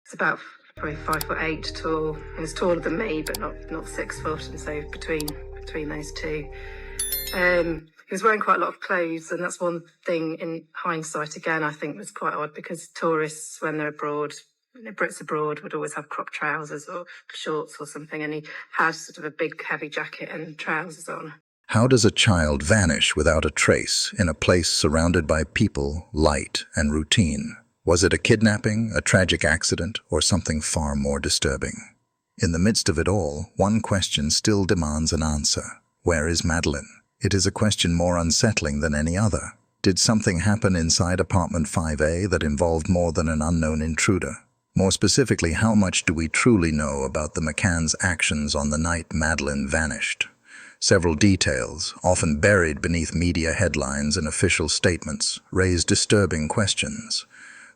It's about probably 5'8" tall. He was taller than me, but not 6 foot, and so between those two. He was wearing quite a lot of clothes, and that's one thing in hindsight, again, I think was quite odd, because tourists, when they're abroad, Brits abroad would always have crop trousers or shorts or something, and he had sort of a big heavy jacket and trousers on. How does a child vanish without a trace in a place surrounded by people, light, and routine? Was it a kidnapping, a tragic accident, or something far more disturbing? In the midst of it all, one question still demands an answer. Where is Madeleine? It is a question more unsettling than any other. Did something happen inside apartment 5A that involved more than an unknown intruder? More specifically, how much do we truly know about the McCann's actions on the night Madeleine vanished? Several details, often buried beneath media headlines and official statements, raise disturbing questions.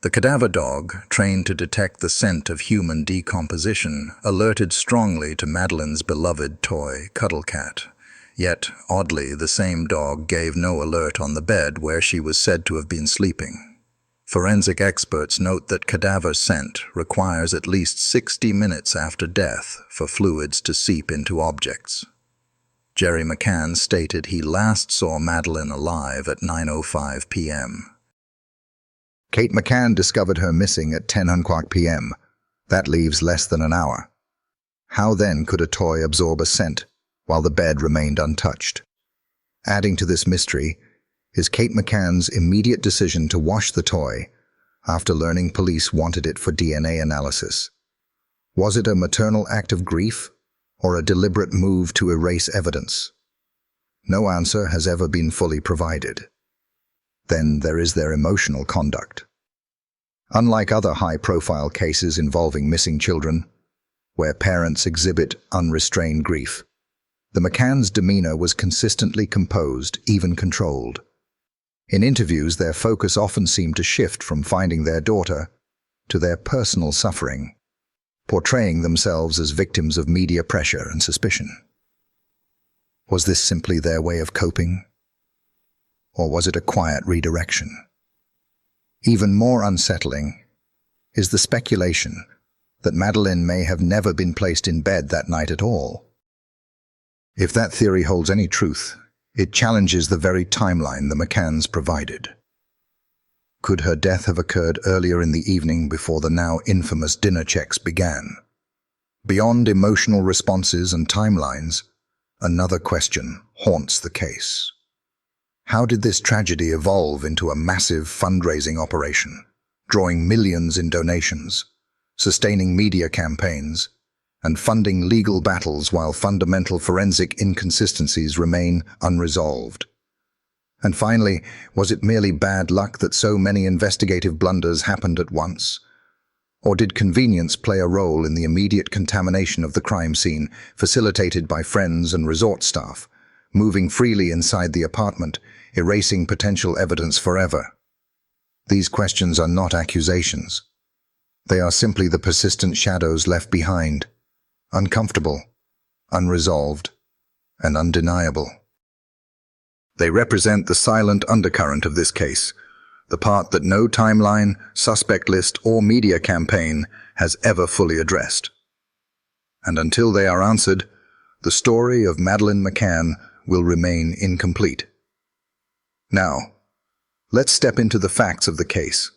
The cadaver dog, trained to detect the scent of human decomposition, alerted strongly to Madeleine's beloved toy, Cuddle Cat. Yet, oddly, the same dog gave no alert on the bed where she was said to have been sleeping. Forensic experts note that cadaver scent requires at least 60 minutes after death for fluids to seep into objects. Gerry McCann stated he last saw Madeleine alive at 9:05 p.m. Kate McCann discovered her missing at 10:00 p.m. That leaves less than an hour. How then could a toy absorb a scent while the bed remained untouched? Adding to this mystery is Kate McCann's immediate decision to wash the toy after learning police wanted it for DNA analysis. Was it a maternal act of grief or a deliberate move to erase evidence? No answer has ever been fully provided. Then there is their emotional conduct. Unlike other high-profile cases involving missing children, where parents exhibit unrestrained grief, the McCann's demeanor was consistently composed, even controlled. In interviews, their focus often seemed to shift from finding their daughter to their personal suffering, portraying themselves as victims of media pressure and suspicion. Was this simply their way of coping? Or was it a quiet redirection? Even more unsettling is the speculation that Madeleine may have never been placed in bed that night at all. If that theory holds any truth, it challenges the very timeline the McCanns provided. Could her death have occurred earlier in the evening before the now infamous dinner checks began? Beyond emotional responses and timelines, another question haunts the case. How did this tragedy evolve into a massive fundraising operation, drawing millions in donations, sustaining media campaigns, and funding legal battles while fundamental forensic inconsistencies remain unresolved? And finally, was it merely bad luck that so many investigative blunders happened at once? Or did convenience play a role in the immediate contamination of the crime scene, facilitated by friends and resort staff, moving freely inside the apartment, erasing potential evidence forever? These questions are not accusations. They are simply the persistent shadows left behind, uncomfortable, unresolved, and undeniable. They represent the silent undercurrent of this case, the part that no timeline, suspect list, or media campaign has ever fully addressed. And until they are answered, the story of Madeleine McCann will remain incomplete. Now, let's step into the facts of the case,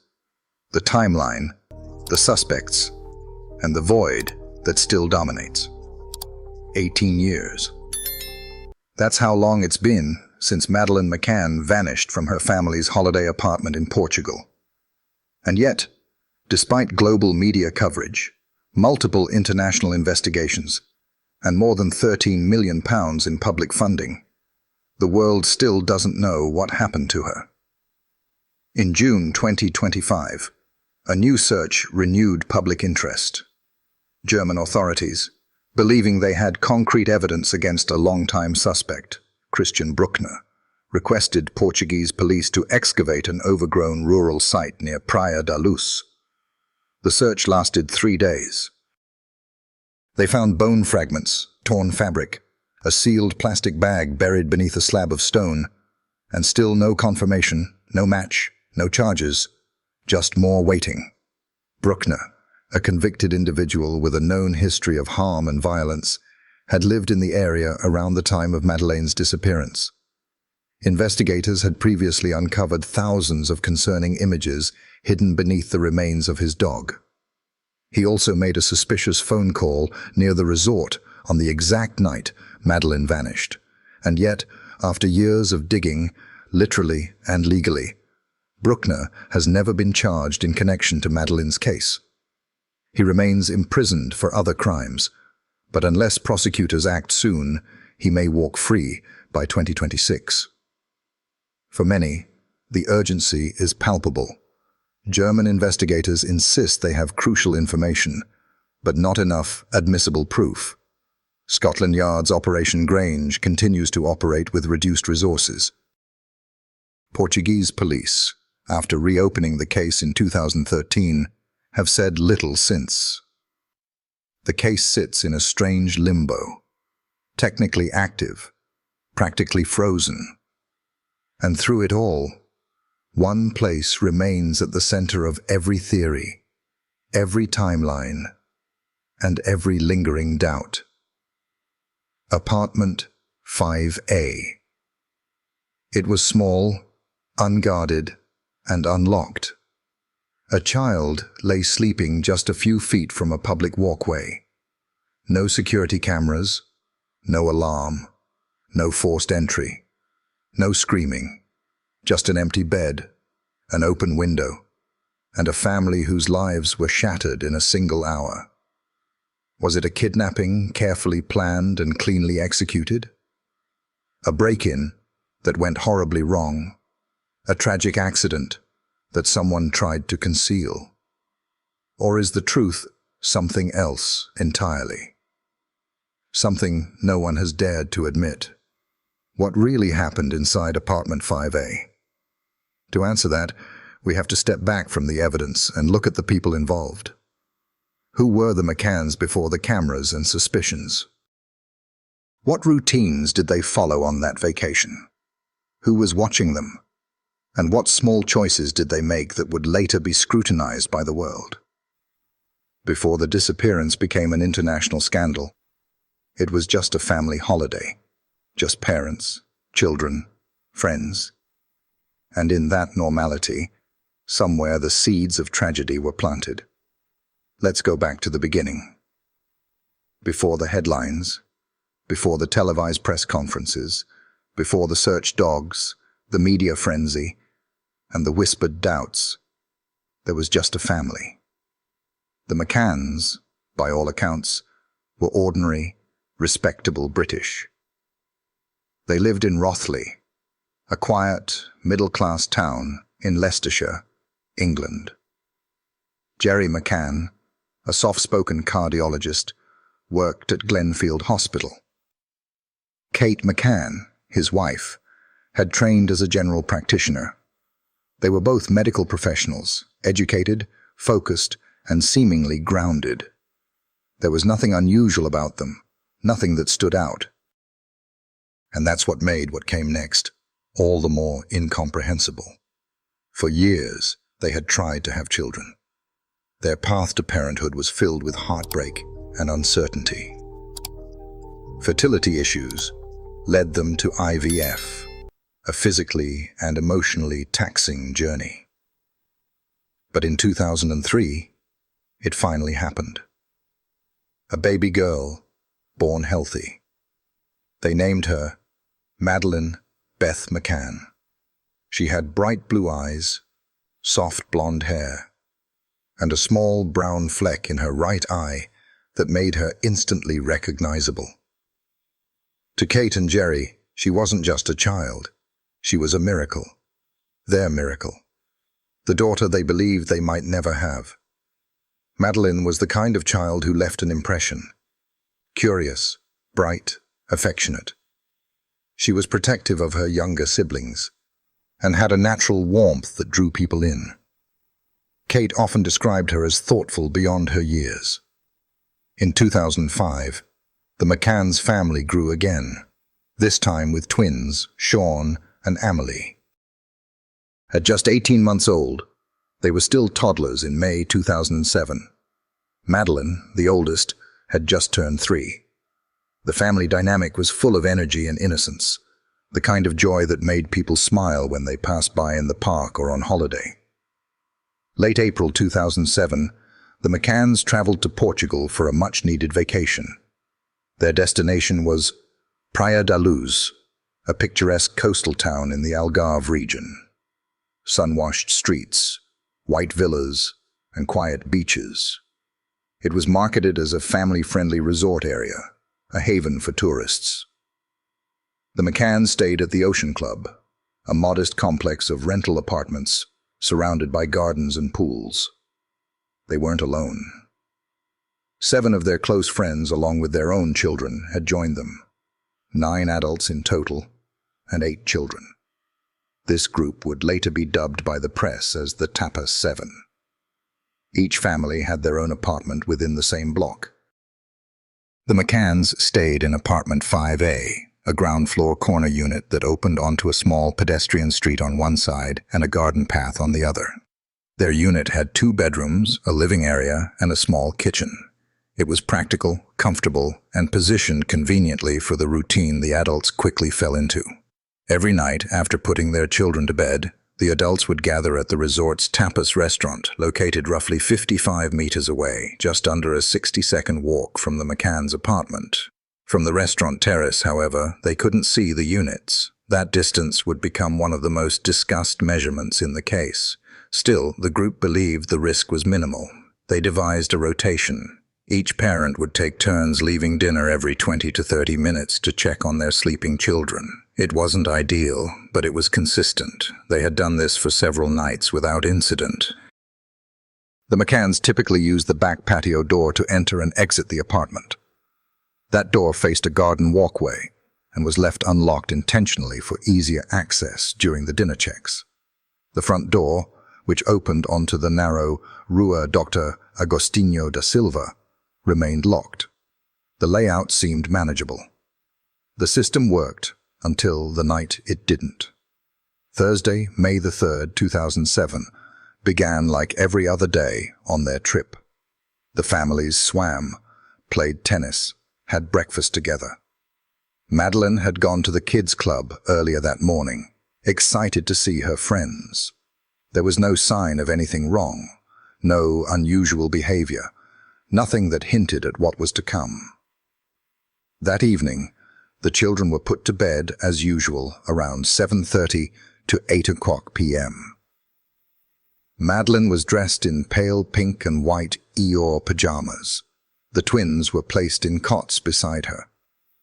the timeline, the suspects, and the void that still dominates. 18 years. That's how long it's been since Madeleine McCann vanished from her family's holiday apartment in Portugal. And yet, despite global media coverage, multiple international investigations, and more than £13 million in public funding, the world still doesn't know what happened to her. In June 2025, a new search renewed public interest. German authorities, believing they had concrete evidence against a longtime suspect, Christian Bruckner, requested Portuguese police to excavate an overgrown rural site near Praia da Luz. The search lasted 3 days. They found bone fragments, torn fabric, a sealed plastic bag buried beneath a slab of stone, and still no confirmation, no match, no charges, just more waiting. Bruckner, a convicted individual with a known history of harm and violence, had lived in the area around the time of Madeleine's disappearance. Investigators had previously uncovered thousands of concerning images hidden beneath the remains of his dog. He also made a suspicious phone call near the resort on the exact night Madeleine vanished. And yet, after years of digging, literally and legally, Bruckner has never been charged in connection to Madeleine's case. He remains imprisoned for other crimes, but unless prosecutors act soon, he may walk free by 2026. For many, the urgency is palpable. German investigators insist they have crucial information, but not enough admissible proof. Scotland Yard's Operation Grange continues to operate with reduced resources. Portuguese police, after reopening the case in 2013, have said little since. The case sits in a strange limbo, technically active, practically frozen. And through it all, one place remains at the center of every theory, every timeline, and every lingering doubt. Apartment 5A. It was small, unguarded, and unlocked. A child lay sleeping just a few feet from a public walkway. No security cameras, no alarm, no forced entry, no screaming, just an empty bed, an open window, and a family whose lives were shattered in a single hour. Was it a kidnapping carefully planned and cleanly executed? A break-in that went horribly wrong? A tragic accident that someone tried to conceal? Or is the truth something else entirely? Something no one has dared to admit. What really happened inside apartment 5A? To answer that, we have to step back from the evidence and look at the people involved. Who were the McCanns before the cameras and suspicions? What routines did they follow on that vacation? Who was watching them? And what small choices did they make that would later be scrutinized by the world? Before the disappearance became an international scandal, it was just a family holiday, just parents, children, friends. And in that normality, somewhere the seeds of tragedy were planted. Let's go back to the beginning. Before the headlines, before the televised press conferences, before the search dogs, the media frenzy, and the whispered doubts, there was just a family. The McCanns, by all accounts, were ordinary, respectable British. They lived in Rothley, a quiet, middle-class town in Leicestershire, England. Gerry McCann, a soft-spoken cardiologist, worked at Glenfield Hospital. Kate McCann, his wife, had trained as a general practitioner. They were both medical professionals, educated, focused, and seemingly grounded. There was nothing unusual about them, nothing that stood out. And that's what made what came next all the more incomprehensible. For years, they had tried to have children. Their path to parenthood was filled with heartbreak and uncertainty. Fertility issues led them to IVF, a physically and emotionally taxing journey. But in 2003, it finally happened. A baby girl, born healthy. They named her Madeleine Beth McCann. She had bright blue eyes, soft blonde hair, and a small brown fleck in her right eye that made her instantly recognizable. To Kate and Gerry, she wasn't just a child. She was a miracle. Their miracle. The daughter they believed they might never have. Madeleine was the kind of child who left an impression. Curious, bright, affectionate. She was protective of her younger siblings and had a natural warmth that drew people in. Kate often described her as thoughtful beyond her years. In 2005, the McCann's family grew again, this time with twins, Sean and Amelie. At just 18 months old, they were still toddlers in May 2007. Madeleine, the oldest, had just turned 3. The family dynamic was full of energy and innocence, the kind of joy that made people smile when they passed by in the park or on holiday. Late April 2007, the McCanns traveled to Portugal for a much-needed vacation. Their destination was Praia da Luz, a picturesque coastal town in the Algarve region. Sun-washed streets, white villas, and quiet beaches. It was marketed as a family-friendly resort area, a haven for tourists. The McCanns stayed at the Ocean Club, a modest complex of rental apartments surrounded by gardens and pools. They weren't alone. 7 of their close friends, along with their own children, had joined them. 9 adults in total, and 8 children. This group would later be dubbed by the press as the Tapas 7. Each family had their own apartment within the same block. The McCanns stayed in apartment 5A, a ground-floor corner unit that opened onto a small pedestrian street on one side and a garden path on the other. Their unit had 2 bedrooms, a living area, and a small kitchen. It was practical, comfortable, and positioned conveniently for the routine the adults quickly fell into. Every night, after putting their children to bed, the adults would gather at the resort's tapas restaurant, located roughly 55 meters away, just under a 60-second walk from the McCann's apartment. From the restaurant terrace, however, they couldn't see the units. That distance would become one of the most discussed measurements in the case. Still, the group believed the risk was minimal. They devised a rotation. Each parent would take turns leaving dinner every 20 to 30 minutes to check on their sleeping children. It wasn't ideal, but it was consistent. They had done this for several nights without incident. The McCanns typically used the back patio door to enter and exit the apartment. That door faced a garden walkway and was left unlocked intentionally for easier access during the dinner checks. The front door, which opened onto the narrow Rua Dr. Agostinho da Silva, remained locked. The layout seemed manageable. The system worked until the night it didn't. Thursday, May the 3rd, 2007, began like every other day on their trip. The families swam, played tennis, had breakfast together. Madeleine had gone to the kids' club earlier that morning, excited to see her friends. There was no sign of anything wrong, no unusual behavior, nothing that hinted at what was to come. That evening, the children were put to bed as usual around 7:30 to 8 o'clock p.m. Madeleine was dressed in pale pink and white Eeyore pajamas. The twins were placed in cots beside her.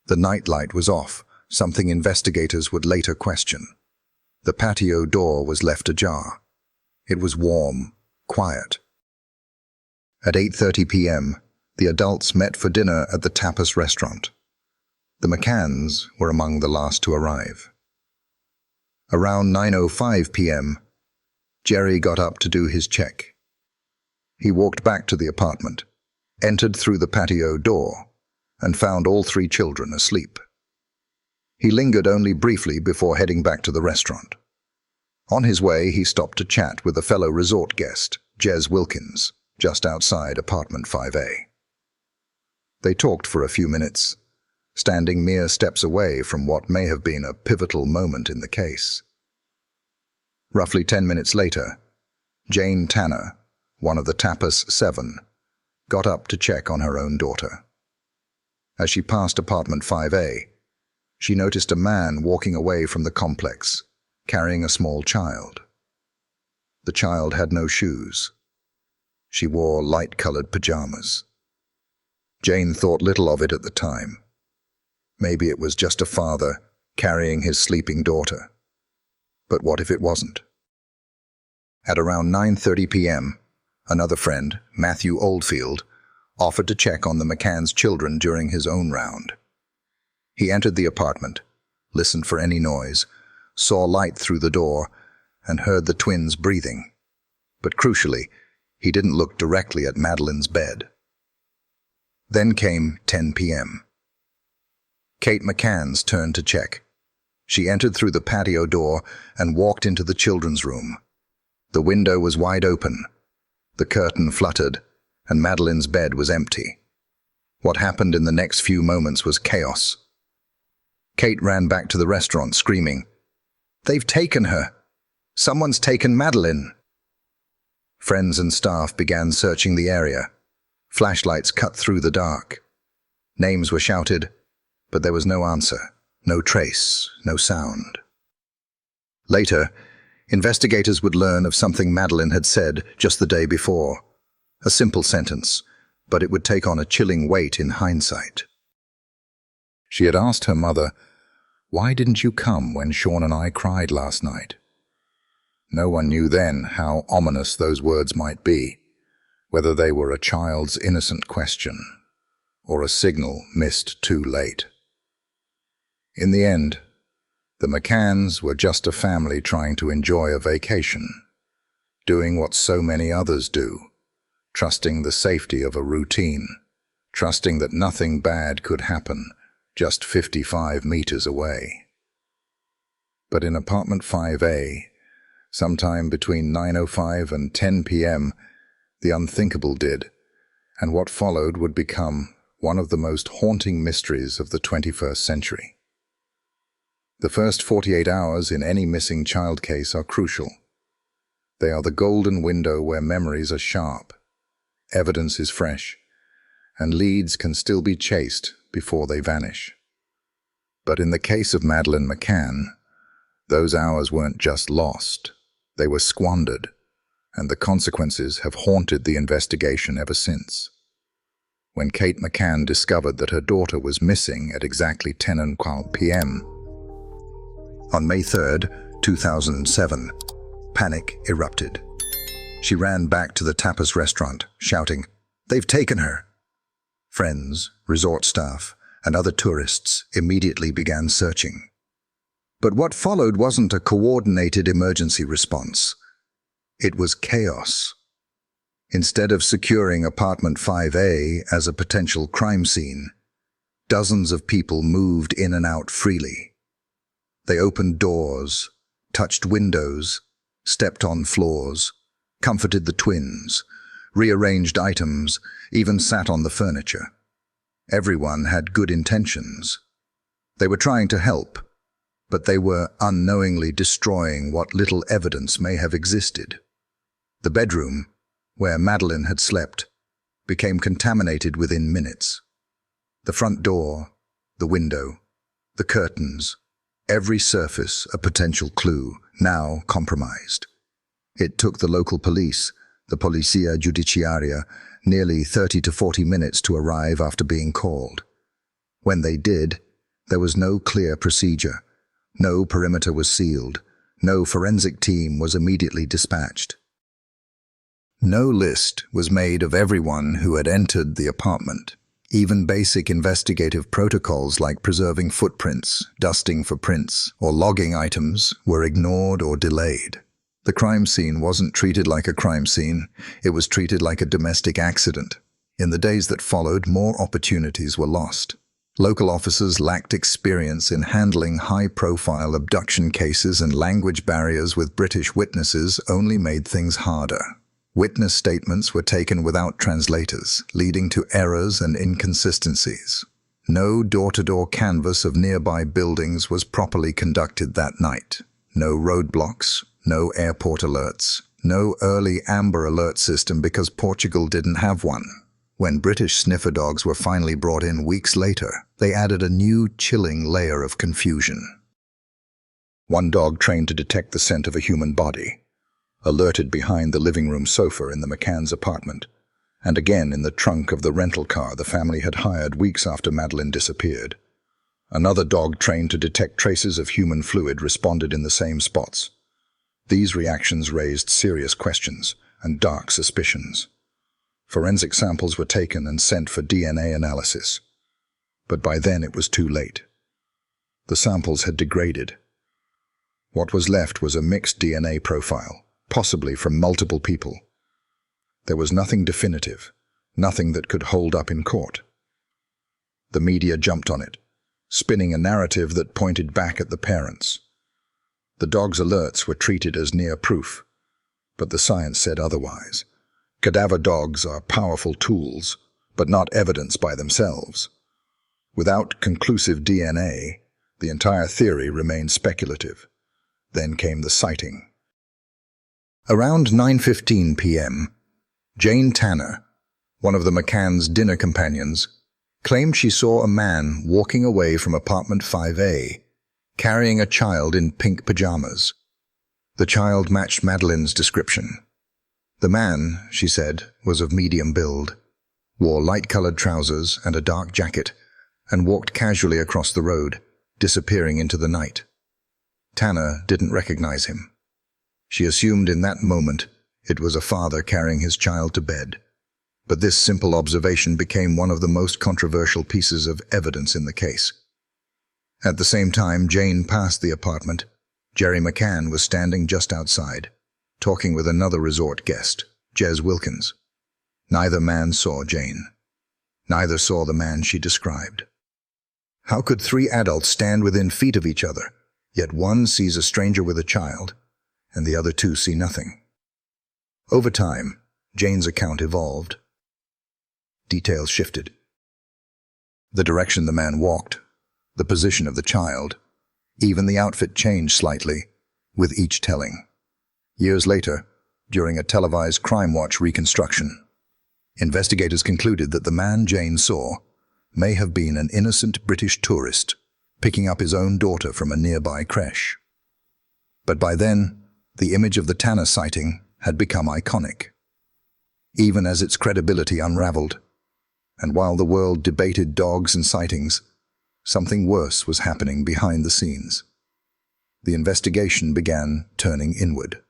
The nightlight was off, something investigators would later question. The patio door was left ajar. It was warm, quiet. At 8:30 p.m., the adults met for dinner at the tapas restaurant. The McCanns were among the last to arrive. Around 9:05 p.m., Gerry got up to do his check. He walked back to the apartment, entered through the patio door, and found all 3 children asleep. He lingered only briefly before heading back to the restaurant. On his way, he stopped to chat with a fellow resort guest, Jez Wilkins, just outside apartment 5A. They talked for a few minutes, standing mere steps away from what may have been a pivotal moment in the case. Roughly 10 minutes later, Jane Tanner, one of the Tapas 7, got up to check on her own daughter. As she passed apartment 5A, she noticed a man walking away from the complex, carrying a small child. The child had no shoes. She wore light-colored pajamas. Jane thought little of it at the time. Maybe it was just a father carrying his sleeping daughter. But what if it wasn't? At around 9:30 p.m., another friend, Matthew Oldfield, offered to check on the McCann's children during his own round. He entered the apartment, listened for any noise, saw light through the door, and heard the twins breathing. But crucially, he didn't look directly at Madeleine's bed. Then came 10 p.m. Kate McCann's turn to check. She entered through the patio door and walked into the children's room. The window was wide open. The curtain fluttered, and Madeleine's bed was empty. What happened in the next few moments was chaos. Kate ran back to the restaurant, screaming, "They've taken her! Someone's taken Madeleine!" Friends and staff began searching the area. Flashlights cut through the dark. Names were shouted, but there was no answer, no trace, no sound. Later, investigators would learn of something Madeleine had said just the day before. A simple sentence, but it would take on a chilling weight in hindsight. She had asked her mother, "Why didn't you come when Sean and I cried last night?" No one knew then how ominous those words might be, whether they were a child's innocent question or a signal missed too late. In the end, the McCanns were just a family trying to enjoy a vacation, doing what so many others do, trusting the safety of a routine, trusting that nothing bad could happen just 55 meters away. But in apartment 5A, sometime between 9:05 and 10 p.m., the unthinkable did, and what followed would become one of the most haunting mysteries of the 21st century. The first 48 hours in any missing child case are crucial. They are the golden window where memories are sharp, evidence is fresh, and leads can still be chased before they vanish. But in the case of Madeleine McCann, those hours weren't just lost, they were squandered, and the consequences have haunted the investigation ever since. When Kate McCann discovered that her daughter was missing at exactly 10:15 p.m. on May 3, 2007, panic erupted. She ran back to the tapas restaurant, shouting, "They've taken her!" Friends, resort staff, and other tourists immediately began searching. But what followed wasn't a coordinated emergency response. It was chaos. Instead of securing apartment 5A as a potential crime scene, dozens of people moved in and out freely. They opened doors, touched windows, stepped on floors, comforted the twins, rearranged items, even sat on the furniture. Everyone had good intentions. They were trying to help, but they were unknowingly destroying what little evidence may have existed. The bedroom, where Madeleine had slept, became contaminated within minutes. The front door, the window, the curtains, every surface a potential clue, now compromised. It took the local police, the Polizia Giudiziaria, nearly 30 to 40 minutes to arrive after being called. When they did, there was no clear procedure. No perimeter was sealed. No forensic team was immediately dispatched. No list was made of everyone who had entered the apartment. Even basic investigative protocols like preserving footprints, dusting for prints, or logging items were ignored or delayed. The crime scene wasn't treated like a crime scene, it was treated like a domestic accident. In the days that followed, more opportunities were lost. Local officers lacked experience in handling high-profile abduction cases, and language barriers with British witnesses only made things harder. Witness statements were taken without translators, leading to errors and inconsistencies. No door-to-door canvass of nearby buildings was properly conducted that night. No roadblocks, no airport alerts, no early Amber Alert system because Portugal didn't have one. When British sniffer dogs were finally brought in weeks later, they added a new, chilling layer of confusion. One dog trained to detect the scent of a human body, alerted behind the living room sofa in the McCann's apartment, and again in the trunk of the rental car the family had hired weeks after Madeleine disappeared. Another dog trained to detect traces of human fluid responded in the same spots. These reactions raised serious questions and dark suspicions. Forensic samples were taken and sent for DNA analysis. But by then it was too late. The samples had degraded. What was left was a mixed DNA profile, possibly from multiple people. There was nothing definitive, nothing that could hold up in court. The media jumped on it, spinning a narrative that pointed back at the parents. The dog's alerts were treated as near proof, but the science said otherwise. Cadaver dogs are powerful tools, but not evidence by themselves. Without conclusive DNA, the entire theory remained speculative. Then came the sighting. Around 9:15 p.m., Jane Tanner, one of the McCann's dinner companions, claimed she saw a man walking away from apartment 5A, carrying a child in pink pajamas. The child matched Madeleine's description. The man, she said, was of medium build, wore light-colored trousers and a dark jacket, and walked casually across the road, disappearing into the night. Tanner didn't recognize him. She assumed in that moment it was a father carrying his child to bed. But this simple observation became one of the most controversial pieces of evidence in the case. At the same time Jane passed the apartment, Gerry McCann was standing just outside, talking with another resort guest, Jez Wilkins. Neither man saw Jane. Neither saw the man she described. How could three adults stand within feet of each other, yet one sees a stranger with a child, and the other two see nothing? Over time, Jane's account evolved. Details shifted. The direction the man walked, the position of the child, even the outfit changed slightly, with each telling. Years later, during a televised Crime Watch reconstruction, investigators concluded that the man Jane saw may have been an innocent British tourist picking up his own daughter from a nearby creche. But by then, the image of the Tanner sighting had become iconic, even as its credibility unraveled. And while the world debated dogs and sightings, something worse was happening behind the scenes. The investigation began turning inward.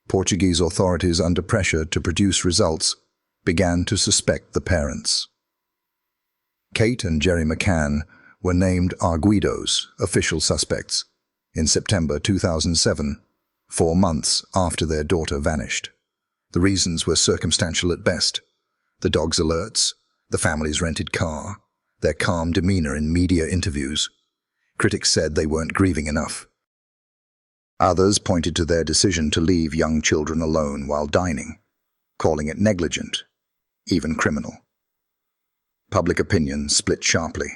Portuguese authorities, under pressure to produce results, began to suspect the parents. Kate and Gerry McCann were named arguidos, official suspects, in September 2007, 4 months after their daughter vanished. The reasons were circumstantial at best. The dog's alerts, the family's rented car, their calm demeanor in media interviews. Critics said they weren't grieving enough. Others pointed to their decision to leave young children alone while dining, calling it negligent, even criminal. Public opinion split sharply.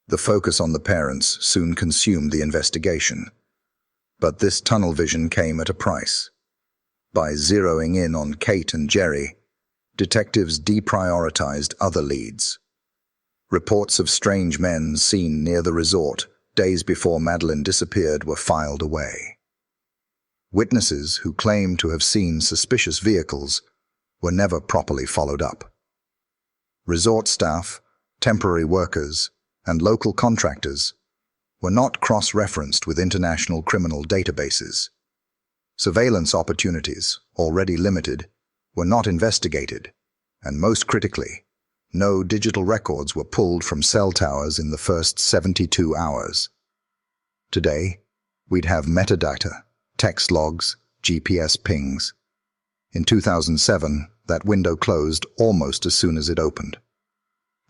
The focus on the parents soon consumed the investigation. But this tunnel vision came at a price. By zeroing in on Kate and Gerry, detectives deprioritized other leads. Reports of strange men seen near the resort days before Madeleine disappeared were filed away. Witnesses who claimed to have seen suspicious vehicles were never properly followed up. Resort staff, temporary workers, and local contractors were not cross-referenced with international criminal databases. Surveillance opportunities, already limited, were not investigated, and most critically, no digital records were pulled from cell towers in the first 72 hours. Today, we'd have metadata, text logs, GPS pings. In 2007, that window closed almost as soon as it opened.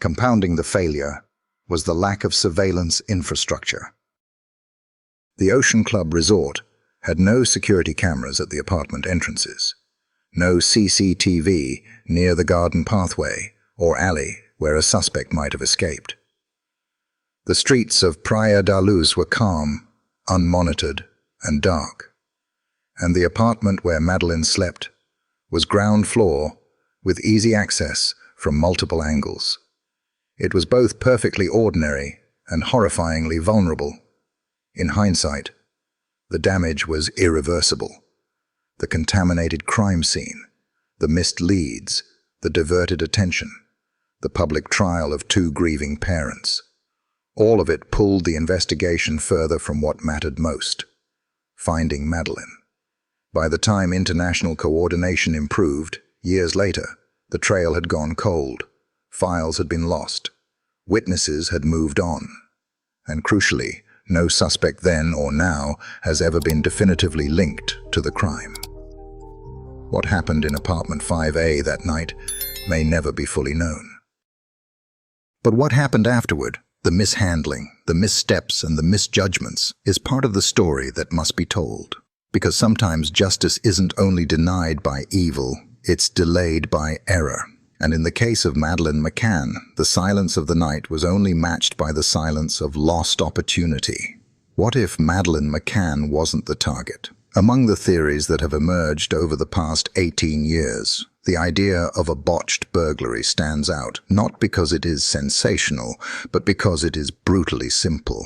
Compounding the failure was the lack of surveillance infrastructure. The Ocean Club Resort had no security cameras at the apartment entrances, no CCTV near the garden pathway or alley where a suspect might have escaped. The streets of Praia da Luz were calm, unmonitored, and dark, and the apartment where Madeleine slept was ground floor with easy access from multiple angles. It was both perfectly ordinary and horrifyingly vulnerable. In hindsight, the damage was irreversible. The contaminated crime scene, the missed leads, the diverted attention, the public trial of 2 grieving parents. All of it pulled the investigation further from what mattered most: finding Madeleine. By the time international coordination improved, years later, the trail had gone cold, files had been lost, witnesses had moved on, and crucially, no suspect then or now has ever been definitively linked to the crime. What happened in apartment 5A that night may never be fully known. But what happened afterward, the mishandling, the missteps, and the misjudgments, is part of the story that must be told. Because sometimes justice isn't only denied by evil, It's delayed by error. And in the case of Madeleine McCann, the silence of the night was only matched by the silence of lost opportunity. What if Madeleine McCann wasn't the target? Among the theories that have emerged over the past 18 years, the idea of a botched burglary stands out, not because it is sensational, but because it is brutally simple.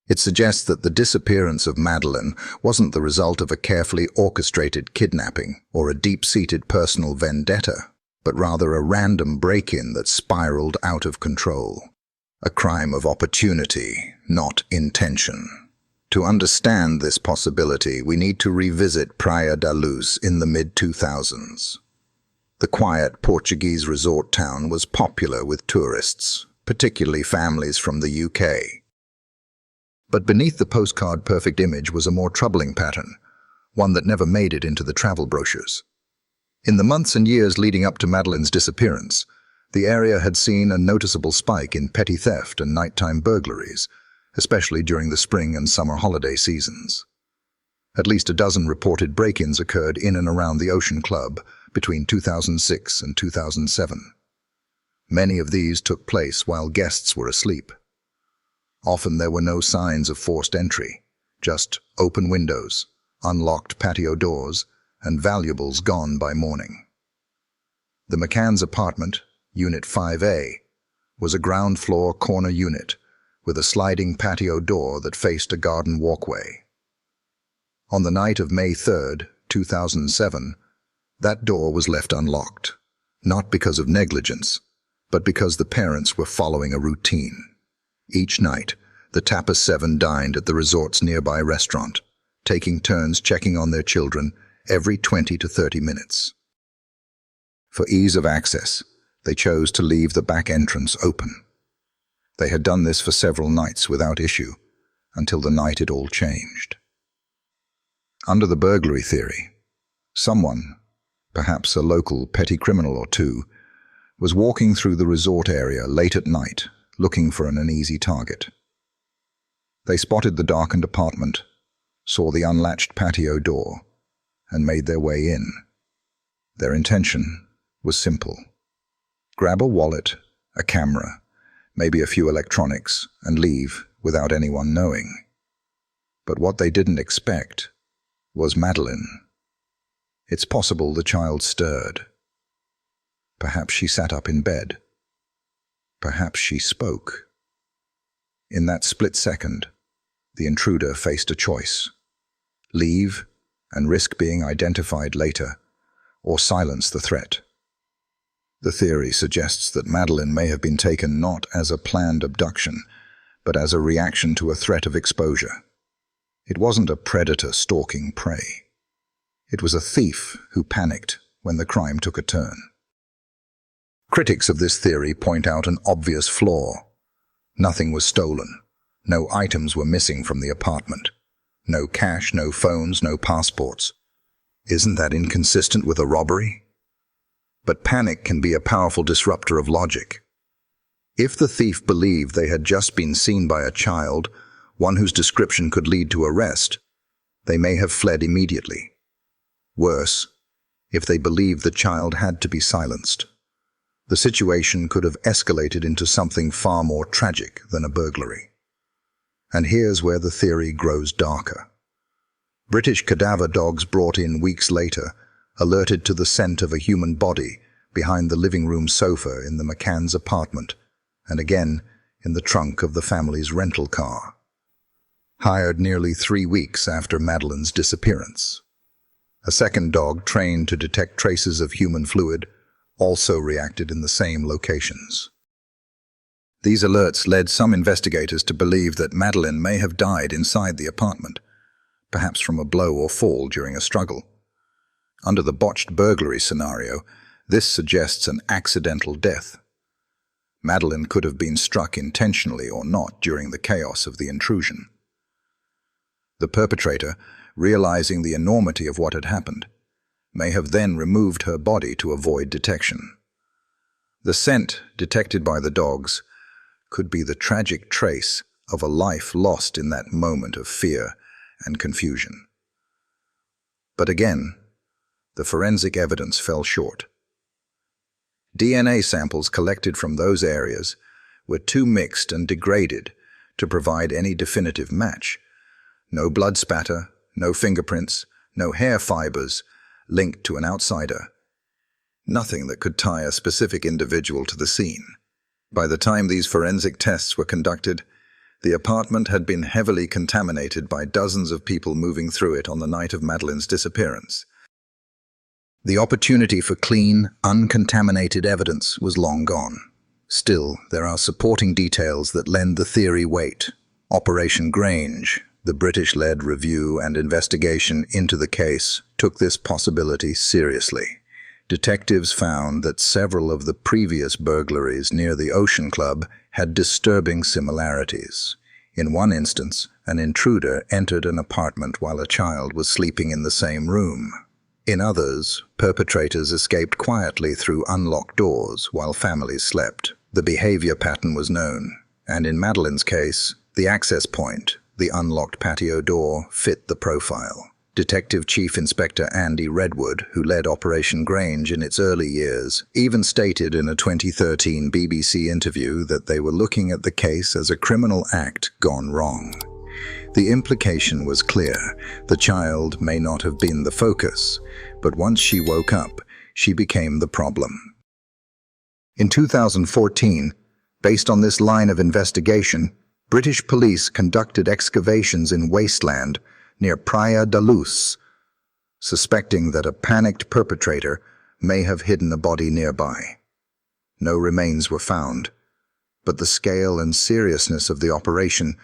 It suggests that the disappearance of Madeleine wasn't the result of a carefully orchestrated kidnapping or a deep-seated personal vendetta, but rather a random break-in that spiraled out of control. A crime of opportunity, not intention. To understand this possibility, we need to revisit Praia da Luz in the mid-2000s. The quiet Portuguese resort town was popular with tourists, particularly families from the UK. But beneath the postcard perfect image was a more troubling pattern, one that never made it into the travel brochures. In the months and years leading up to Madeleine's disappearance, the area had seen a noticeable spike in petty theft and nighttime burglaries, especially during the spring and summer holiday seasons. At least a dozen reported break-ins occurred in and around the Ocean Club between 2006 and 2007. Many of these took place while guests were asleep. Often there were no signs of forced entry, just open windows, unlocked patio doors, and valuables gone by morning. The McCann's apartment, Unit 5A, was a ground-floor corner unit with a sliding patio door that faced a garden walkway. On the night of May 3, 2007, that door was left unlocked, not because of negligence, but because the parents were following a routine. Each night, the Tapas 7 dined at the resort's nearby restaurant, taking turns checking on their children every 20 to 30 minutes. For ease of access, they chose to leave the back entrance open. They had done this for several nights without issue, until the night it all changed. Under the burglary theory, someone, perhaps a local petty criminal or two, was walking through the resort area late at night, looking for an uneasy target. They spotted the darkened apartment, saw the unlatched patio door, and made their way in. Their intention was simple. Grab a wallet, a camera, maybe a few electronics, and leave without anyone knowing. But what they didn't expect was Madeleine. It's possible the child stirred. Perhaps she sat up in bed. Perhaps she spoke. In that split second, the intruder faced a choice: leave and risk being identified later, or silence the threat. The theory suggests that Madeleine may have been taken not as a planned abduction, but as a reaction to a threat of exposure. It wasn't a predator stalking prey. It was a thief who panicked when the crime took a turn. Critics of this theory point out an obvious flaw. Nothing was stolen. No items were missing from the apartment. No cash, no phones, no passports. Isn't that inconsistent with a robbery? But panic can be a powerful disruptor of logic. If the thief believed they had just been seen by a child, one whose description could lead to arrest, they may have fled immediately. Worse, if they believed the child had to be silenced, the situation could have escalated into something far more tragic than a burglary. And here's where the theory grows darker. British cadaver dogs brought in weeks later alerted to the scent of a human body behind the living room sofa in the McCann's apartment, and again in the trunk of the family's rental car. Hired nearly 3 weeks after Madeleine's disappearance. A second dog trained to detect traces of human fluid also reacted in the same locations. These alerts led some investigators to believe that Madeleine may have died inside the apartment, perhaps from a blow or fall during a struggle. Under the botched burglary scenario, this suggests an accidental death. Madeleine could have been struck intentionally or not during the chaos of the intrusion. The perpetrator, realizing the enormity of what had happened, may have then removed her body to avoid detection. The scent detected by the dogs could be the tragic trace of a life lost in that moment of fear and confusion. But again, The forensic evidence fell short. DNA samples collected from those areas were too mixed and degraded to provide any definitive match. No blood spatter, no fingerprints, no hair fibers linked to an outsider. Nothing that could tie a specific individual to the scene. By the time these forensic tests were conducted, the apartment had been heavily contaminated by dozens of people moving through it on the night of Madeleine's disappearance. The opportunity for clean, uncontaminated evidence was long gone. Still, there are supporting details that lend the theory weight. Operation Grange, the British-led review and investigation into the case, took this possibility seriously. Detectives found that several of the previous burglaries near the Ocean Club had disturbing similarities. In one instance, an intruder entered an apartment while a child was sleeping in the same room. In others, perpetrators escaped quietly through unlocked doors while families slept. The behavior pattern was known, and in Madeleine's case, the access point, the unlocked patio door, fit the profile. Detective Chief Inspector Andy Redwood, who led Operation Grange in its early years, even stated in a 2013 BBC interview that they were looking at the case as a criminal act gone wrong. The implication was clear. The child may not have been the focus, but once she woke up, she became the problem. In 2014, based on this line of investigation, British police conducted excavations in wasteland near Praia da Luz, suspecting that a panicked perpetrator may have hidden a body nearby. No remains were found, but the scale and seriousness of the operation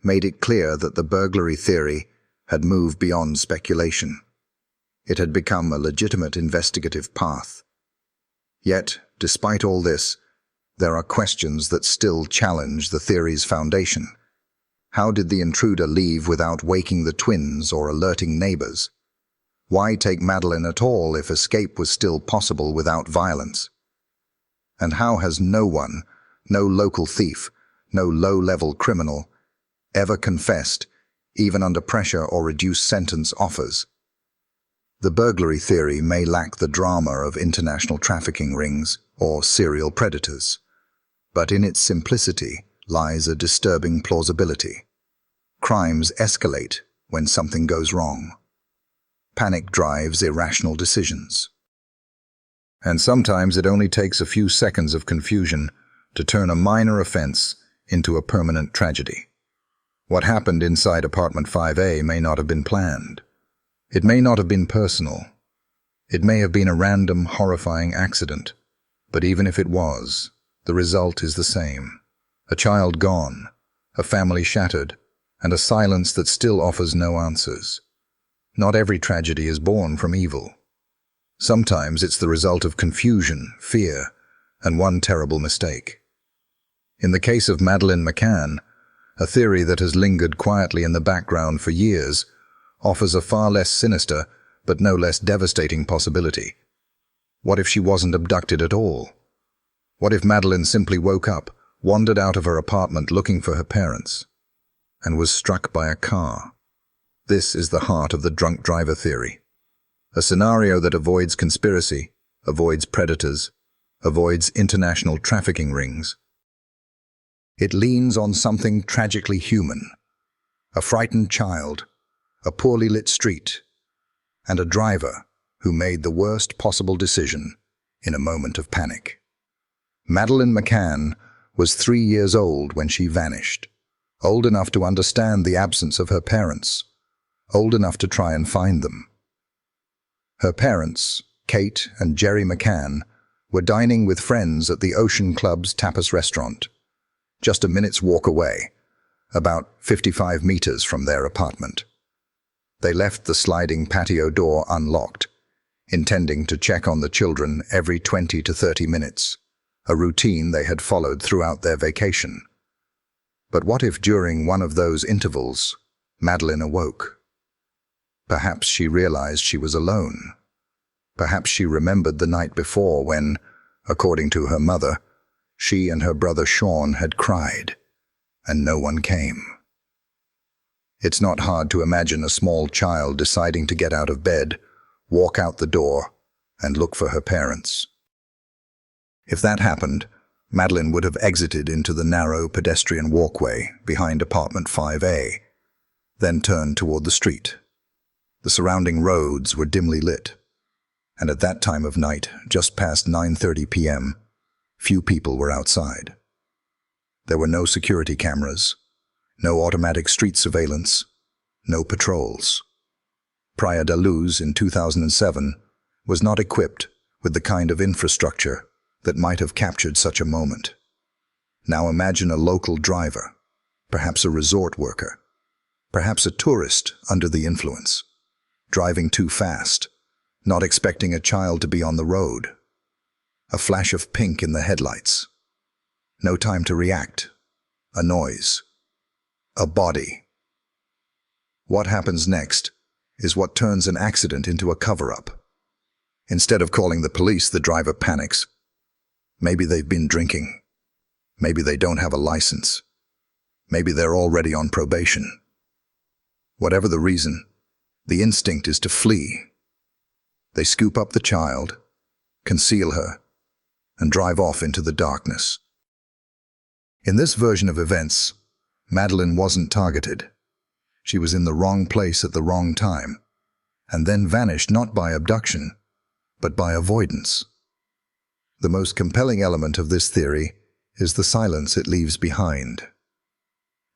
made it clear that the burglary theory had moved beyond speculation. It had become a legitimate investigative path. Yet, despite all this, there are questions that still challenge the theory's foundation. How did the intruder leave without waking the twins or alerting neighbors? Why take Madeleine at all if escape was still possible without violence? And how has no one, no local thief, no low-level criminal, ever confessed, even under pressure or reduced sentence offers? The burglary theory may lack the drama of international trafficking rings or serial predators, but in its simplicity lies a disturbing plausibility. Crimes escalate when something goes wrong. Panic drives irrational decisions. And sometimes it only takes a few seconds of confusion to turn a minor offense into a permanent tragedy. What happened inside apartment 5A may not have been planned. It may not have been personal. It may have been a random, horrifying accident. But even if it was, the result is the same. A child gone, a family shattered, and a silence that still offers no answers. Not every tragedy is born from evil. Sometimes it's the result of confusion, fear, and one terrible mistake. In the case of Madeleine McCann, a theory that has lingered quietly in the background for years offers a far less sinister but no less devastating possibility. What if she wasn't abducted at all? What if Madeleine simply woke up, wandered out of her apartment looking for her parents, and was struck by a car? This is the heart of the drunk driver theory. A scenario that avoids conspiracy, avoids predators, avoids international trafficking rings. It leans on something tragically human. A frightened child, a poorly lit street, and a driver who made the worst possible decision in a moment of panic. Madeleine McCann was 3 years old when she vanished, old enough to understand the absence of her parents, old enough to try and find them. Her parents, Kate and Gerry McCann, were dining with friends at the Ocean Club's tapas restaurant, just a minute's walk away, about 55 meters from their apartment. They left the sliding patio door unlocked, intending to check on the children every 20 to 30 minutes, a routine they had followed throughout their vacation. But what if during one of those intervals, Madeleine awoke? Perhaps she realized she was alone. Perhaps she remembered the night before when, according to her mother, she and her brother Sean had cried, and no one came. It's not hard to imagine a small child deciding to get out of bed, walk out the door, and look for her parents. If that happened, Madeleine would have exited into the narrow pedestrian walkway behind apartment 5A, then turned toward the street. The surrounding roads were dimly lit, and at that time of night, just past 9:30 p.m., few people were outside. There were no security cameras, no automatic street surveillance, no patrols. Praia da Luz in 2007 was not equipped with the kind of infrastructure that might have captured such a moment. Now imagine a local driver, perhaps a resort worker, perhaps a tourist under the influence, driving too fast, not expecting a child to be on the road. A flash of pink in the headlights. No time to react. A noise. A body. What happens next is what turns an accident into a cover-up. Instead of calling the police, the driver panics. Maybe they've been drinking. Maybe they don't have a license. Maybe they're already on probation. Whatever the reason, the instinct is to flee. They scoop up the child, conceal her, and drive off into the darkness. In this version of events, Madeleine wasn't targeted. She was in the wrong place at the wrong time, and then vanished not by abduction, but by avoidance. The most compelling element of this theory is the silence it leaves behind.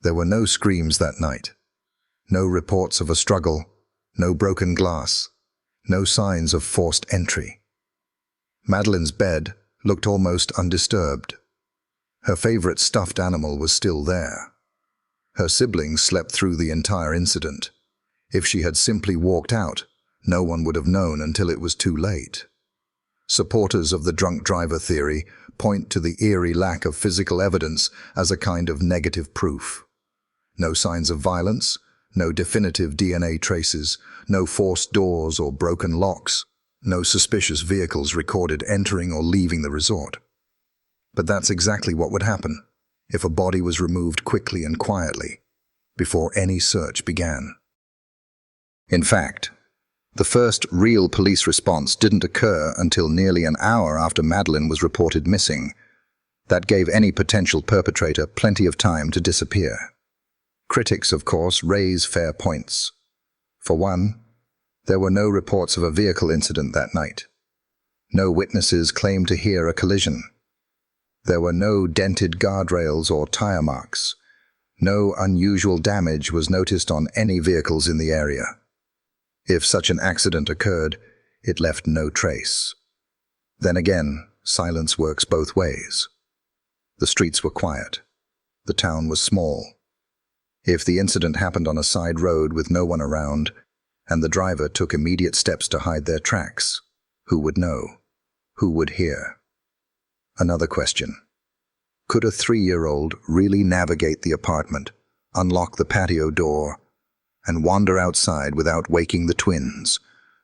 There were no screams that night, no reports of a struggle, no broken glass, no signs of forced entry. Madeleine's bed looked almost undisturbed. Her favorite stuffed animal was still there. Her siblings slept through the entire incident. If she had simply walked out, no one would have known until it was too late. Supporters of the drunk driver theory point to the eerie lack of physical evidence as a kind of negative proof. No signs of violence, no definitive DNA traces, no forced doors or broken locks, no suspicious vehicles recorded entering or leaving the resort. But that's exactly what would happen if a body was removed quickly and quietly, before any search began. In fact, the first real police response didn't occur until nearly an hour after Madeleine was reported missing. That gave any potential perpetrator plenty of time to disappear. Critics, of course, raise fair points. For one, there were no reports of a vehicle incident that night. No witnesses claimed to hear a collision. There were no dented guardrails or tire marks. No unusual damage was noticed on any vehicles in the area. If such an accident occurred, it left no trace. Then again, silence works both ways. The streets were quiet. The town was small. If the incident happened on a side road with no one around, and the driver took immediate steps to hide their tracks, who would know? Who would hear? Another question. Could a 3-year-old really navigate the apartment, unlock the patio door, and wander outside without waking the twins,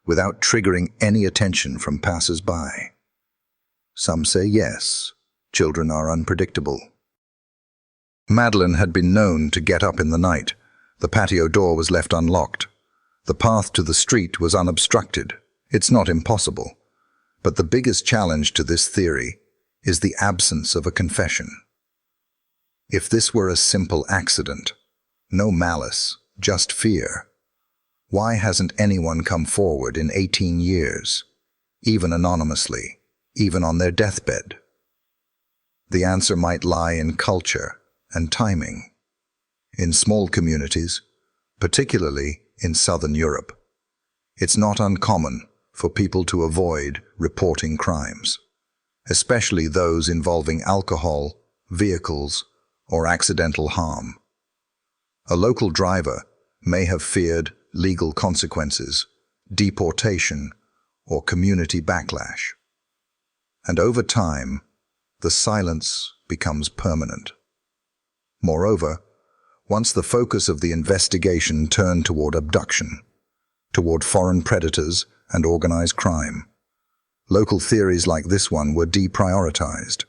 without triggering any attention from passers-by? Some say yes. Children are unpredictable. Madeleine had been known to get up in the night. The patio door was left unlocked. The path to the street was unobstructed. It's not impossible. But the biggest challenge to this theory is the absence of a confession. If this were a simple accident, no malice, just fear, why hasn't anyone come forward in 18 years, even anonymously, even on their deathbed? The answer might lie in culture and timing. In small communities, particularly in Southern Europe, it's not uncommon for people to avoid reporting crimes, especially those involving alcohol, vehicles, or accidental harm. A local driver may have feared legal consequences, deportation, or community backlash. And over time, the silence becomes permanent. Moreover, once the focus of the investigation turned toward abduction, toward foreign predators and organized crime, local theories like this one were deprioritized.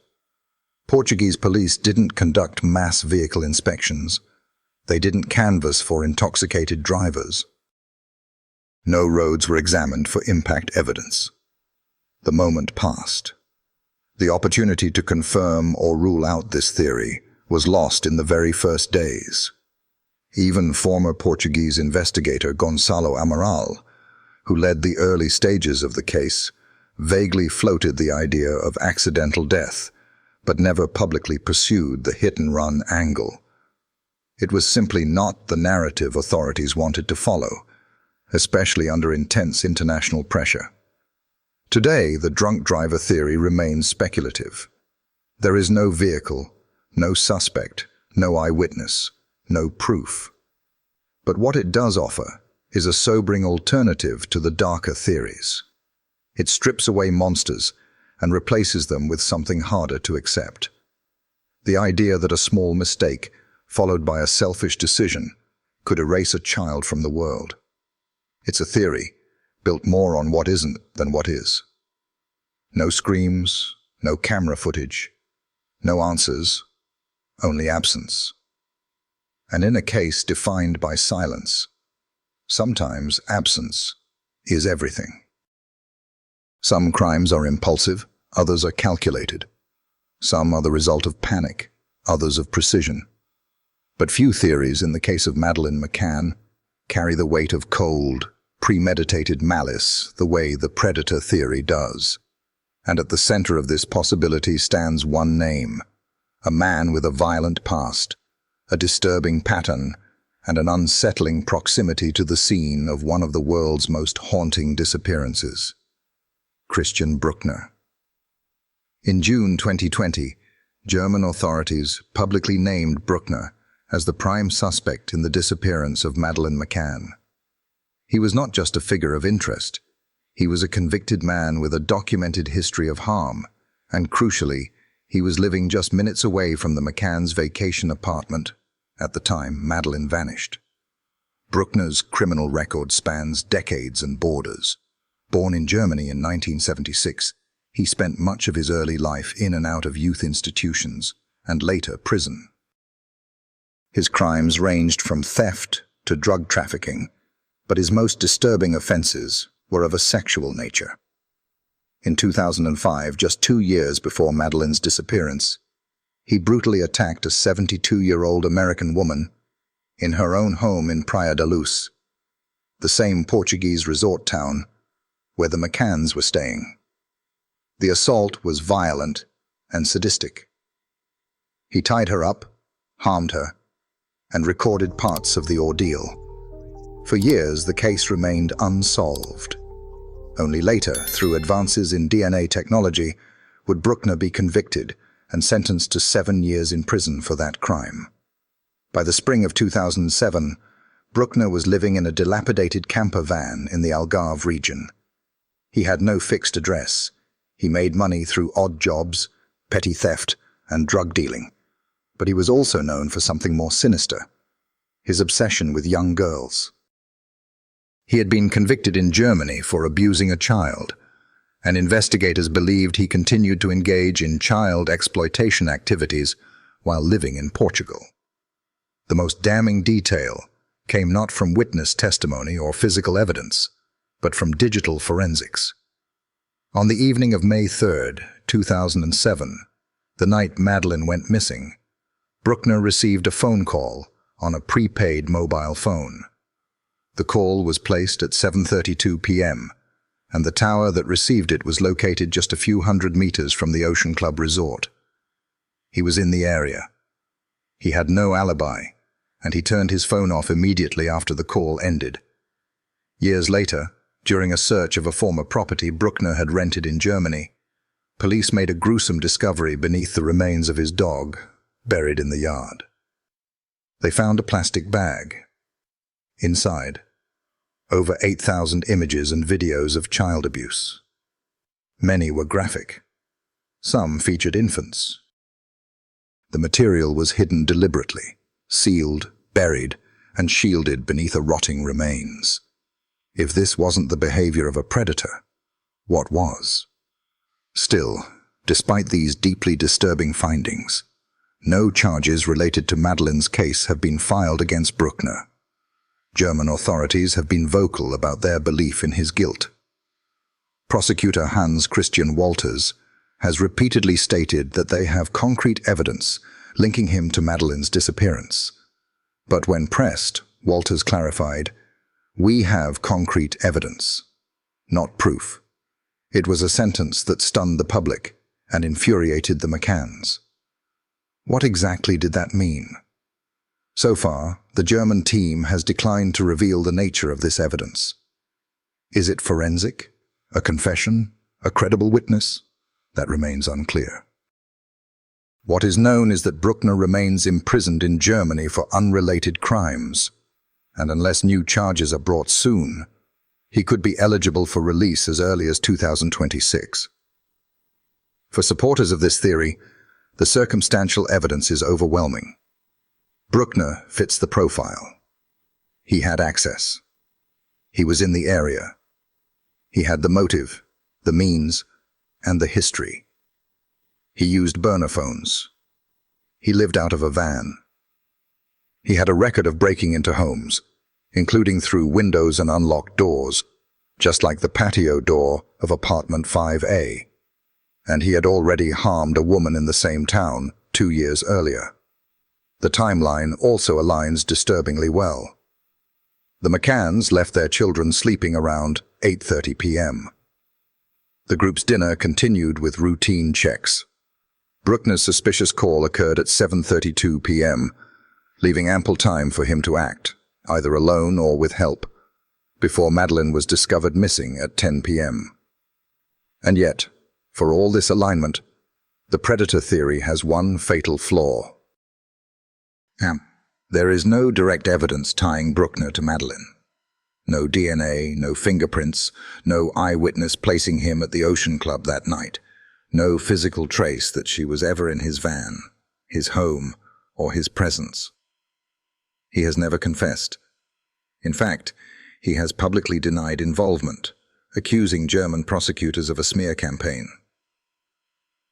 Portuguese police didn't conduct mass vehicle inspections. They didn't canvass for intoxicated drivers. No roads were examined for impact evidence. The moment passed. The opportunity to confirm or rule out this theory was lost in the very first days. Even former Portuguese investigator Gonçalo Amaral, who led the early stages of the case, vaguely floated the idea of accidental death, but never publicly pursued the hit-and-run angle. It was simply not the narrative authorities wanted to follow, especially under intense international pressure. Today, the drunk driver theory remains speculative. There is no vehicle, no suspect, no eyewitness, no proof. But what it does offer is a sobering alternative to the darker theories. It strips away monsters and replaces them with something harder to accept. The idea that a small mistake, followed by a selfish decision, could erase a child from the world. It's a theory, built more on what isn't than what is. No screams, no camera footage, no answers, only absence. And in a case defined by silence, sometimes absence is everything. Some crimes are impulsive, others are calculated. Some are the result of panic, others of precision. But few theories, in the case of Madeleine McCann, carry the weight of cold, premeditated malice the way the predator theory does. And at the center of this possibility stands one name, a man with a violent past, a disturbing pattern, and an unsettling proximity to the scene of one of the world's most haunting disappearances. Christian Bruckner. In June 2020, German authorities publicly named Bruckner as the prime suspect in the disappearance of Madeleine McCann. He was not just a figure of interest. He was a convicted man with a documented history of harm, and crucially, he was living just minutes away from the McCann's vacation apartment at the time Madeleine vanished. Bruckner's criminal record spans decades and borders. Born in Germany in 1976, he spent much of his early life in and out of youth institutions, and later prison. His crimes ranged from theft to drug trafficking, but his most disturbing offenses were of a sexual nature. In 2005, just 2 years before Madeleine's disappearance, he brutally attacked a 72-year-old American woman in her own home in Praia da Luz, the same Portuguese resort town where the McCanns were staying. The assault was violent and sadistic. He tied her up, harmed her, and recorded parts of the ordeal. For years, the case remained unsolved. Only later, through advances in DNA technology, would Bruckner be convicted and sentenced to 7 years in prison for that crime. By the spring of 2007, Bruckner was living in a dilapidated camper van in the Algarve region. He had no fixed address. He made money through odd jobs, petty theft, and drug dealing. But he was also known for something more sinister: his obsession with young girls. He had been convicted in Germany for abusing a child, and investigators believed he continued to engage in child exploitation activities while living in Portugal. The most damning detail came not from witness testimony or physical evidence, but from digital forensics. On the evening of May 3, 2007, the night Madeleine went missing, Bruckner received a phone call on a prepaid mobile phone. The call was placed at 7:32 p.m., and the tower that received it was located just a few hundred meters from the Ocean Club resort. He was in the area. He had no alibi, and he turned his phone off immediately after the call ended. Years later, during a search of a former property Bruckner had rented in Germany, police made a gruesome discovery beneath the remains of his dog, buried in the yard. They found a plastic bag. Inside, over 8,000 images and videos of child abuse. Many were graphic. Some featured infants. The material was hidden deliberately, sealed, buried, and shielded beneath a rotting remains. If this wasn't the behavior of a predator, what was? Still, despite these deeply disturbing findings, no charges related to Madeleine's case have been filed against Bruckner. German authorities have been vocal about their belief in his guilt. Prosecutor Hans Christian Walters has repeatedly stated that they have concrete evidence linking him to Madeleine's disappearance. But when pressed, Walters clarified, "We have concrete evidence, not proof." It was a sentence that stunned the public and infuriated the McCanns. What exactly did that mean? So far, the German team has declined to reveal the nature of this evidence. Is it forensic? A confession? A credible witness? That remains unclear. What is known is that Bruckner remains imprisoned in Germany for unrelated crimes, and unless new charges are brought soon, he could be eligible for release as early as 2026. For supporters of this theory, the circumstantial evidence is overwhelming. Bruckner fits the profile. He had access. He was in the area. He had the motive, the means, and the history. He used burner phones. He lived out of a van. He had a record of breaking into homes, including through windows and unlocked doors, just like the patio door of apartment 5A. And he had already harmed a woman in the same town 2 years earlier. The timeline also aligns disturbingly well. The McCanns left their children sleeping around 8:30 p.m. The group's dinner continued with routine checks. Bruckner's suspicious call occurred at 7:32 p.m., leaving ample time for him to act, either alone or with help, before Madeleine was discovered missing at 10 p.m. And yet, for all this alignment, the predator theory has one fatal flaw. There is no direct evidence tying Bruckner to Madeleine. No DNA, no fingerprints, no eyewitness placing him at the Ocean Club that night. No physical trace that she was ever in his van, his home, or his presence. He has never confessed. In fact, he has publicly denied involvement, accusing German prosecutors of a smear campaign.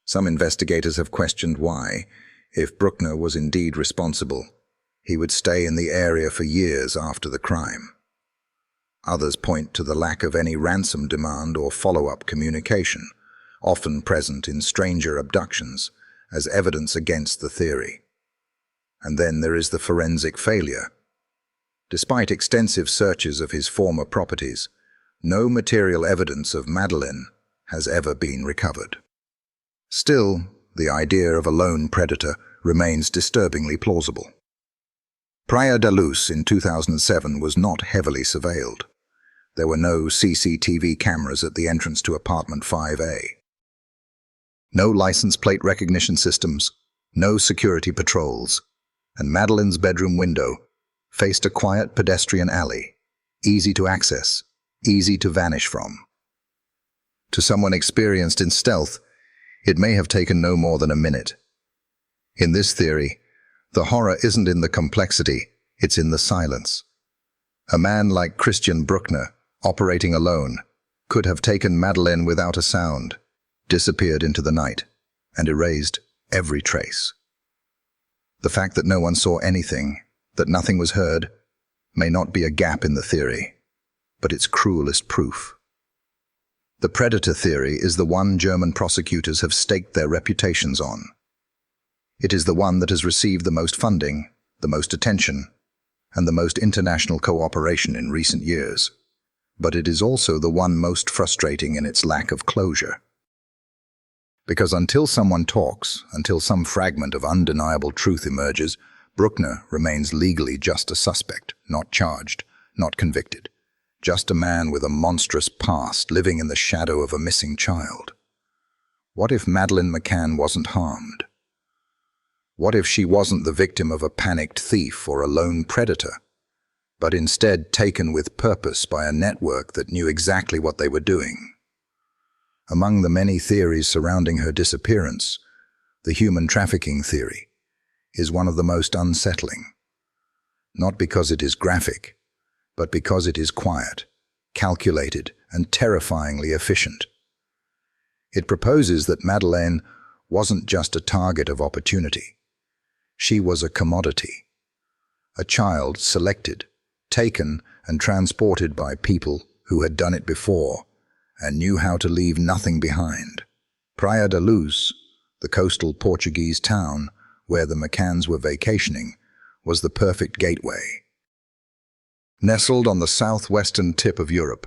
Some investigators have questioned why, if Bruckner was indeed responsible, he would stay in the area for years after the crime. Others point to the lack of any ransom demand or follow-up communication, often present in stranger abductions, as evidence against the theory. And then there is the forensic failure. Despite extensive searches of his former properties, no material evidence of Madeleine has ever been recovered. Still, the idea of a lone predator remains disturbingly plausible. Praia da Luz in 2007 was not heavily surveilled. There were no CCTV cameras at the entrance to apartment 5A. No license plate recognition systems, no security patrols, and Madeleine's bedroom window faced a quiet pedestrian alley, easy to access, easy to vanish from. To someone experienced in stealth, it may have taken no more than a minute. In this theory, the horror isn't in the complexity, it's in the silence. A man like Christian Bruckner, operating alone, could have taken Madeleine without a sound, disappeared into the night, and erased every trace. The fact that no one saw anything, that nothing was heard, may not be a gap in the theory, but its cruelest proof. The predator theory is the one German prosecutors have staked their reputations on. It is the one that has received the most funding, the most attention, and the most international cooperation in recent years. But it is also the one most frustrating in its lack of closure. Because until someone talks, until some fragment of undeniable truth emerges, Bruckner remains legally just a suspect, not charged, not convicted. Just a man with a monstrous past living in the shadow of a missing child. What if Madeleine McCann wasn't harmed? What if she wasn't the victim of a panicked thief or a lone predator, but instead taken with purpose by a network that knew exactly what they were doing? Among the many theories surrounding her disappearance, the human trafficking theory is one of the most unsettling. Not because it is graphic, but because it is quiet, calculated, and terrifyingly efficient. It proposes that Madeleine wasn't just a target of opportunity. She was a commodity, a child selected, taken and transported by people who had done it before and knew how to leave nothing behind. Praia da Luz, the coastal Portuguese town where the McCanns were vacationing, was the perfect gateway. Nestled on the southwestern tip of Europe,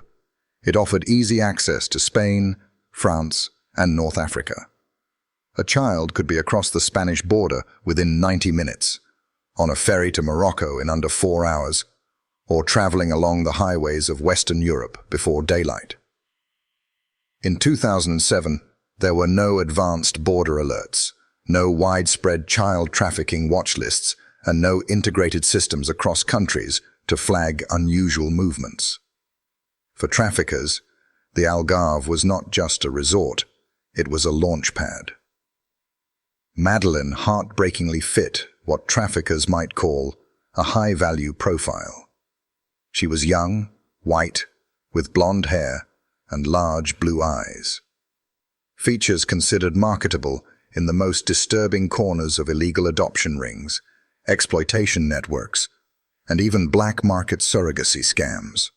it offered easy access to Spain, France, and North Africa. A child could be across the Spanish border within 90 minutes, on a ferry to Morocco in under 4 hours, or traveling along the highways of Western Europe before daylight. In 2007, there were no advanced border alerts, no widespread child trafficking watch lists, and no integrated systems across countries to flag unusual movements. For traffickers, the Algarve was not just a resort, it was a launch pad. Madeleine heartbreakingly fit what traffickers might call a high-value profile. She was young, white, with blonde hair and large blue eyes. Features considered marketable in the most disturbing corners of illegal adoption rings, exploitation networks, and even black market surrogacy scams.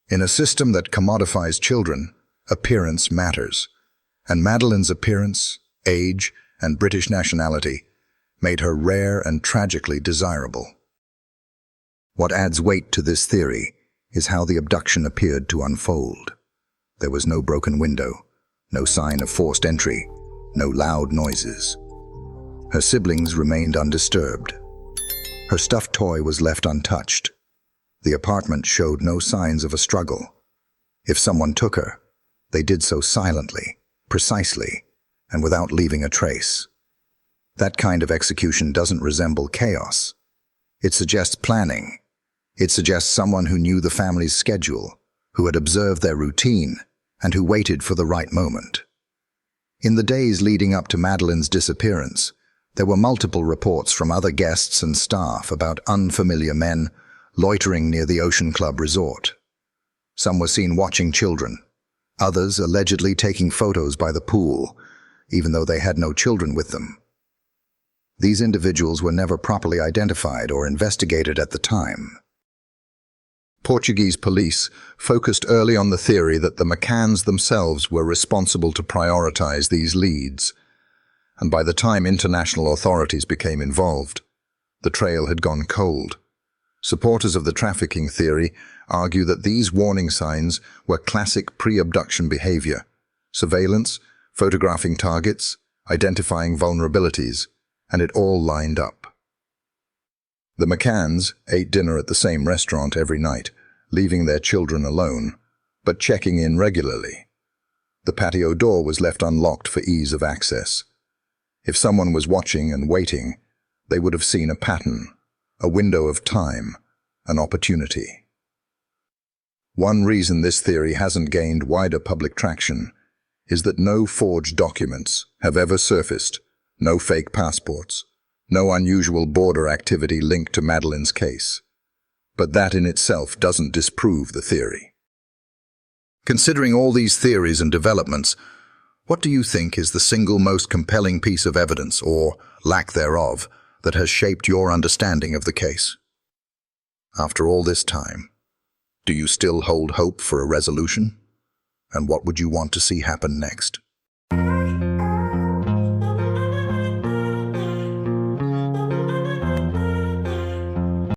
In a system that commodifies children, appearance matters, and Madeleine's appearance, age, and British nationality made her rare and tragically desirable. What adds weight to this theory is how the abduction appeared to unfold. There was no broken window, no sign of forced entry, no loud noises. Her siblings remained undisturbed. Her stuffed toy was left untouched. The apartment showed no signs of a struggle. If someone took her, they did so silently, precisely, and without leaving a trace. That kind of execution doesn't resemble chaos. It suggests planning. It suggests someone who knew the family's schedule, who had observed their routine, and who waited for the right moment. In the days leading up to Madeleine's disappearance, there were multiple reports from other guests and staff about unfamiliar men loitering near the Ocean Club resort. Some were seen watching children, others allegedly taking photos by the pool, even though they had no children with them. These individuals were never properly identified or investigated at the time. Portuguese police focused early on the theory that the McCanns themselves were responsible to prioritize these leads, and by the time international authorities became involved, the trail had gone cold. Supporters of the trafficking theory argue that these warning signs were classic pre-abduction behavior: surveillance, photographing targets, identifying vulnerabilities, and it all lined up. The McCanns ate dinner at the same restaurant every night, leaving their children alone, but checking in regularly. The patio door was left unlocked for ease of access. If someone was watching and waiting, they would have seen a pattern, a window of time, an opportunity. One reason this theory hasn't gained wider public traction is that no forged documents have ever surfaced, no fake passports, no unusual border activity linked to Madeleine's case. But that in itself doesn't disprove the theory. Considering all these theories and developments, what do you think is the single most compelling piece of evidence, or lack thereof, that has shaped your understanding of the case? After all this time, do you still hold hope for a resolution? And what would you want to see happen next?